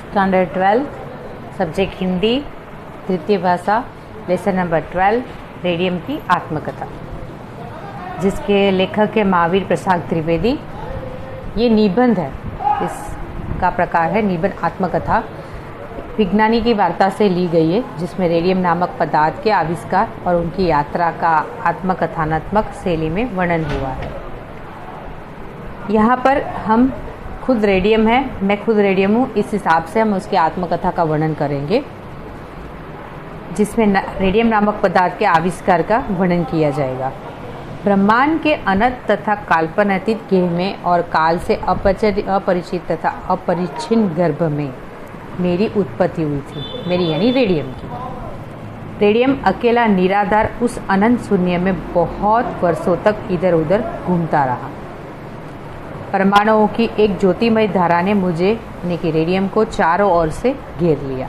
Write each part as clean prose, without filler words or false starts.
Standard 12 subject Hindi तृतीय भाषा lesson number 12 radium की आत्मकथा, जिसके लेखक है महावीर प्रसाद त्रिवेदी। ये निबंध है, इसका प्रकार है निबंध आत्मकथा। विज्ञानी की वार्ता से ली गई है, जिसमें रेडियम नामक पदार्थ के आविष्कार और उनकी यात्रा का आत्मकथनात्मक शैली में वर्णन हुआ है। यहाँ पर हम खुद रेडियम है, मैं खुद रेडियम हूँ, इस हिसाब से हम उसकी आत्मकथा का वर्णन करेंगे, जिसमें रेडियम नामक पदार्थ के आविष्कार का वर्णन किया जाएगा। ब्रह्मांड के अनंत तथा काल्पनिक गेह में और काल से अपरिचित तथा अपरिच्छिन्न गर्भ में मेरी उत्पत्ति हुई थी, मेरी यानी रेडियम की। रेडियम अकेला निराधार उस अनंत शून्य में बहुत वर्षों तक इधर उधर घूमता रहा। परमाणुओं की एक ज्योतिमय धारा ने मुझे यानी कि रेडियम को चारों ओर से घेर लिया।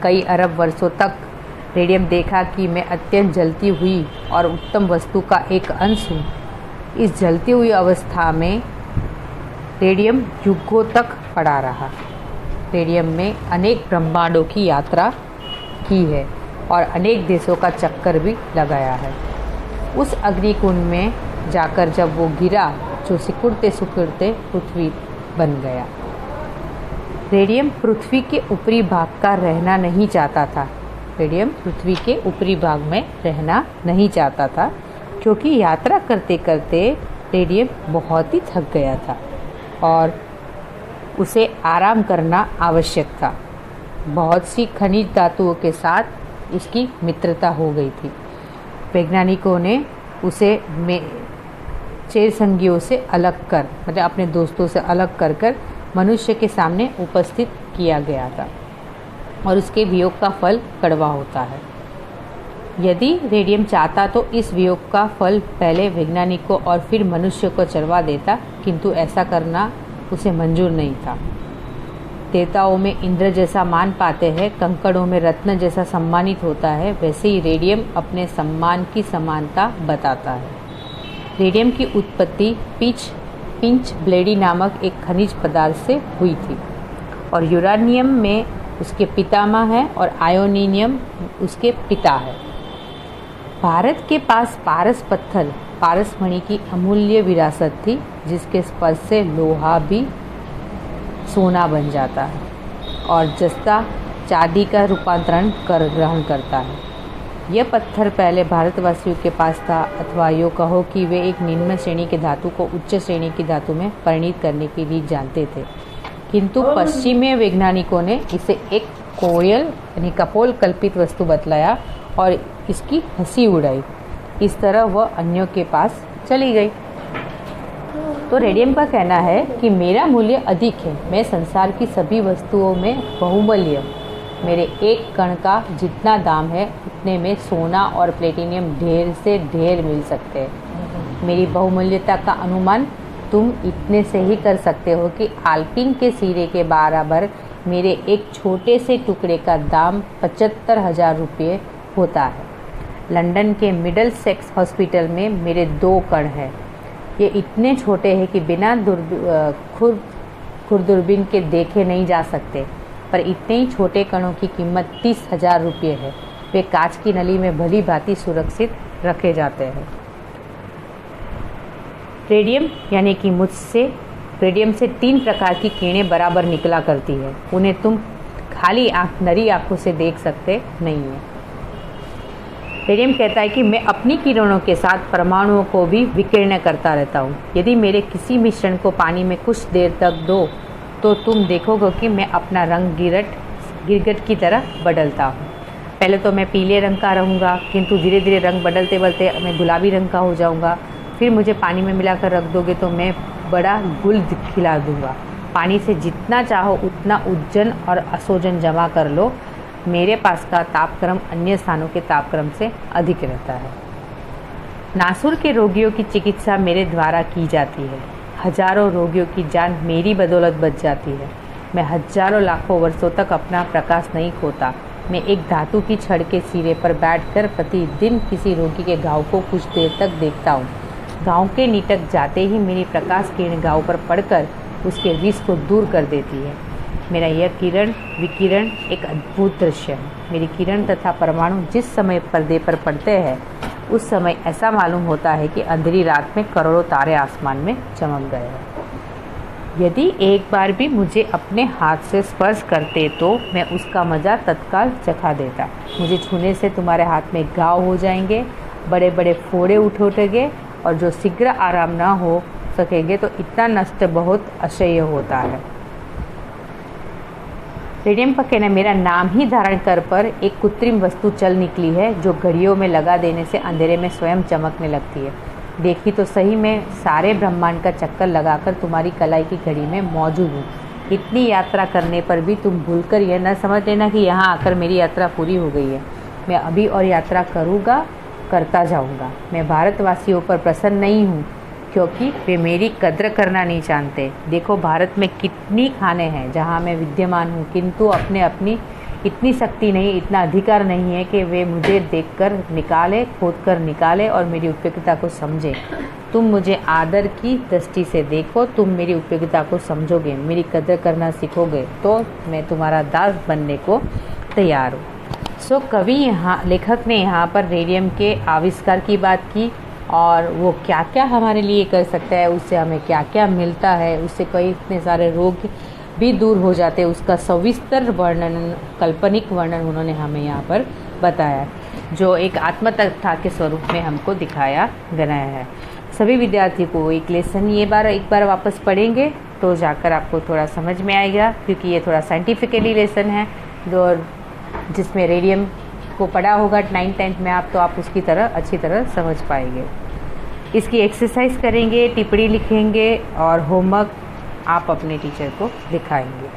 कई अरब वर्षों तक रेडियम देखा कि मैं अत्यंत जलती हुई और उत्तम वस्तु का एक अंश हूँ। इस जलती हुई अवस्था में रेडियम युगों तक पड़ा रहा। रेडियम में अनेक ब्रह्मांडों की यात्रा की है और अनेक देशों का चक्कर भी लगाया है। उस अग्निकुंड में जाकर जब वो गिरा, जो सिकुड़ते सिकुड़ते पृथ्वी बन गया। रेडियम पृथ्वी के ऊपरी भाग का रहना नहीं चाहता था। रेडियम पृथ्वी के ऊपरी भाग में रहना नहीं चाहता था, क्योंकि यात्रा करते करते रेडियम बहुत ही थक गया था और उसे आराम करना आवश्यक था। बहुत सी खनिज धातुओं के साथ उसकी मित्रता हो गई थी। वैज्ञानिकों ने उसे चेर संगियों से अलग कर, मतलब अपने दोस्तों से अलग कर मनुष्य के सामने उपस्थित किया गया था, और उसके वियोग का फल कड़वा होता है। यदि रेडियम चाहता तो इस वियोग का फल पहले वैज्ञानिकों और फिर मनुष्य को चरवा देता, किंतु ऐसा करना उसे मंजूर नहीं था। देवताओं में इंद्र जैसा मान पाते हैं, कंकड़ों में रत्न जैसा सम्मानित होता है, वैसे ही रेडियम अपने सम्मान की समानता बताता है। रेडियम की उत्पत्ति पिंच ब्लेडी नामक एक खनिज पदार्थ से हुई थी, और यूरानियम में उसके पितामह है और आयोनियम उसके पिता है। भारत के पास पारस पत्थर, पारसमणि की अमूल्य विरासत थी, जिसके स्पर्श से लोहा भी सोना बन जाता है और जस्ता चांदी का रूपांतरण ग्रहण करता है। यह पत्थर पहले भारतवासियों के पास था, अथवा यो कहो कि वे एक निम्न श्रेणी के धातु को उच्च श्रेणी की धातु में परिणित करने की रीत जानते थे, किंतु पश्चिमी वैज्ञानिकों ने इसे एक कोयल यानी कपोल कल्पित वस्तु बतलाया और इसकी हंसी उड़ाई। इस तरह वह अन्यों के पास चली गई। तो रेडियम का कहना है कि मेरा मूल्य अधिक है, मैं संसार की सभी वस्तुओं में बहुमूल्य, मेरे एक कण का जितना दाम है उतने में सोना और प्लेटिनियम ढेर से ढेर मिल सकते हैं। मेरी बहुमूल्यता का अनुमान तुम इतने से ही कर सकते हो कि आल्पिन के सिरे के बराबर मेरे एक छोटे से टुकड़े का दाम 75,000 रुपये होता है। लंदन के मिडल सेक्स हॉस्पिटल में मेरे 2 कण हैं। ये इतने छोटे हैं कि बिना खुरदुरबीन के देखे नहीं जा सकते, पर इतने ही छोटे कणों की कीमत 30,000 रुपये है। वे कांच की नली में भली भांति सुरक्षित रखे जाते हैं। रेडियम यानी कि रेडियम से 3 प्रकार की किरणें बराबर निकला करती है। उन्हें तुम खाली नरी आंखों से देख सकते नहीं है। रेडियम कहता है कि मैं अपनी किरणों के साथ परमाणुओं को भी विकीर्ण करता रहता हूँ। यदि मेरे किसी मिश्रण को पानी में कुछ देर तक दो तो तुम देखोगे कि मैं अपना रंग गिरगट की तरह बदलता हूँ। पहले तो मैं पीले रंग का रहूँगा, किंतु धीरे धीरे रंग बदलते बदलते मैं गुलाबी रंग का हो जाऊँगा। फिर मुझे पानी में मिलाकर रख दोगे तो मैं बड़ा गुल खिला दूँगा। पानी से जितना चाहो उतना उज्जन और असोजन जमा कर लो, मेरे पास का तापक्रम अन्य स्थानों के तापक्रम से अधिक रहता है। नासूर के रोगियों की चिकित्सा मेरे द्वारा की जाती है। हजारों रोगियों की जान मेरी बदौलत बच जाती है। मैं हजारों लाखों वर्षों तक अपना प्रकाश नहीं खोता। मैं एक धातु की छड़ के सिरे पर बैठकर प्रतिदिन किसी रोगी के घाव को कुछ देर तक देखता हूँ। घाव के निटक जाते ही मेरी प्रकाश किरण घाव पर पड़कर उसके विष को दूर कर देती है। मेरा यह किरण विकिरण एक अद्भुत दृश्य है। मेरी किरण तथा परमाणु जिस समय पर्दे पर पड़ते हैं उस समय ऐसा मालूम होता है कि अंधेरी रात में करोड़ों तारे आसमान में चमक गए हैं। यदि एक बार भी मुझे अपने हाथ से स्पर्श करते तो मैं उसका मज़ा तत्काल चखा देता। मुझे छूने से तुम्हारे हाथ में घाव हो जाएंगे, बड़े बड़े फोड़े उठेंगे और जो शीघ्र आराम ना हो सकेंगे तो इतना नष्ट बहुत असह्य होता है। रेडियम का कहना मेरा नाम ही धारण कर पर एक कृत्रिम वस्तु चल निकली है जो घड़ियों में लगा देने से अंधेरे में स्वयं चमकने लगती है। देखी तो सही मैं सारे ब्रह्मांड का चक्कर लगाकर तुम्हारी कलाई की घड़ी में मौजूद हूँ। इतनी यात्रा करने पर भी तुम भूलकर यह न समझ लेना कि यहाँ आकर मेरी यात्रा पूरी हो गई है। मैं अभी और यात्रा करूँगा, करता जाऊँगा। मैं भारतवासियों पर प्रसन्न नहीं हूँ क्योंकि वे मेरी कद्र करना नहीं जानते। देखो भारत में कितनी खाने हैं जहाँ मैं विद्यमान हूँ, किंतु अपनी इतनी शक्ति नहीं, इतना अधिकार नहीं है कि वे मुझे देखकर निकाले, खोदकर निकाले और मेरी उपयोगिता को समझें। तुम मुझे आदर की दृष्टि से देखो, तुम मेरी उपयोगिता को समझोगे, मेरी कदर करना सीखोगे तो मैं तुम्हारा दास बनने को तैयार हूँ। कवि लेखक ने यहाँ पर रेडियम के आविष्कार की बात की और वो क्या क्या हमारे लिए कर सकता है, उससे हमें क्या क्या मिलता है, उससे कई इतने सारे रोग भी दूर हो जाते हैं। उसका सविस्तर वर्णन, काल्पनिक वर्णन उन्होंने हमें यहाँ पर बताया, जो एक आत्मकथा के स्वरूप में हमको दिखाया गया है। सभी विद्यार्थी को एक लेसन एक बार वापस पढ़ेंगे तो जाकर आपको थोड़ा समझ में आएगा, क्योंकि ये थोड़ा साइंटिफिकली लेसन है जो जिसमें रेडियम को पढ़ा होगा 9th-10th में आप, तो आप उसकी तरह अच्छी तरह समझ पाएंगे। इसकी एक्सरसाइज करेंगे, टिप्पणी लिखेंगे और होमवर्क आप अपने टीचर को दिखाएंगे।